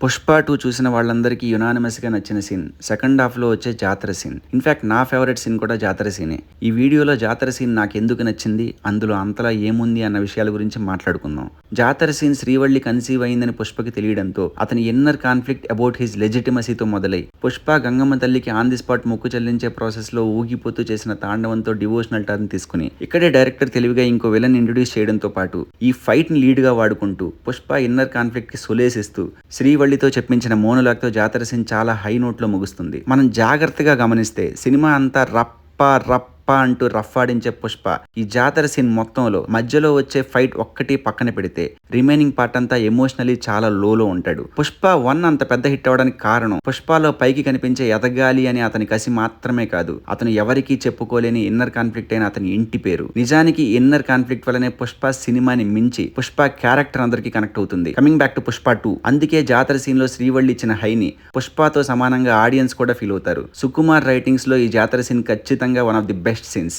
పుష్ప 2 చూసిన వాళ్ళందరికీ యునానిమస్‌గా నచ్చిన సీన్ సెకండ్ హాఫ్‌లో వచ్చే జాతర సీన్. ఇన్‌ఫాక్ట్ నా ఫేవరెట్ సీన్ కూడా జాతర సీనే. ఈ వీడియోలో జాతర సీన్ నాకెందుకు నచ్చింది, అందులో అంతలా ఏముంది అన్న విషయాల గురించి మాట్లాడుకుందాం. జాతర సీన్ శ్రీవల్లి కన్సీవ్ అయిందని పుష్పకి తెలియడంతో అతని ఇన్నర్ కాన్ఫ్లిక్ట్ అబౌట్ హిజ్ లెజిటిమసీతో మొదలై పుష్ప గంగమ్మ తల్లికి ఆన్ ది స్పాట్ మొక్కు చెల్లించే ప్రాసెస్‌లో ఊగిపోతూ చేసిన తాండవంతో డివోషనల్ టర్న్ తీసుకుని ఇక్కడే డైరెక్టర్ తెలివిగా ఇంకో విలన్ ఇంట్రొడ్యూస్ చేయడంతో పాటు ఈ ఫైట్‌ని లీడ్‌గా వాడుకుంటూ పుష్ప ఇన్నర్ కాన్ఫ్లిక్ట్‌కి సొలేసిస్తూ శ్రీవల్లితో చెప్పించిన మోనోలాగ్తో జాతర సీన్ చాలా హై నోట్లో ముగుస్తుంది. మనం జాగ్రత్తగా గమనిస్తే సినిమా అంతా రప్ప అంటూ రఫ్ ఆడించే పుష్ప ఈ జాతర సీన్ మొత్తంలో మధ్యలో వచ్చే ఫైట్ ఒక్కటి పక్కన పెడితే రిమైనింగ్ పార్ట్ అంతా ఎమోషనలీ చాలా లోలో ఉంటాడు. పుష్ప 1 అంత పెద్ద హిట్ అవ్వడానికి కారణం పుష్పలో పైకి కనిపించే ఎదగాలి అని అతని కసి మాత్రమే కాదు, అతను ఎవరికీ చెప్పుకోలేని ఇన్నర్ కాన్ఫ్లిక్ట్ అయిన అతని ఇంటి పేరు. నిజానికి ఇన్నర్ కాన్ఫ్లిక్ట్ వల్లనే పుష్ప సినిమాని మించి పుష్ప క్యారెక్టర్ అందరికీ కనెక్ట్ అవుతుంది. కమింగ్ బ్యాక్ టు పుష్ప 2, అందుకే జాతర సీన్ లో శ్రీవల్లి ఇచ్చిన హైని పుష్పతో సమానంగా ఆడియన్స్ కూడా ఫీల్ అవుతారు. సుకుమార్ రైటింగ్స్ లో ఈ జాతర సీన్ ఖచ్చితంగా one of the best scenes.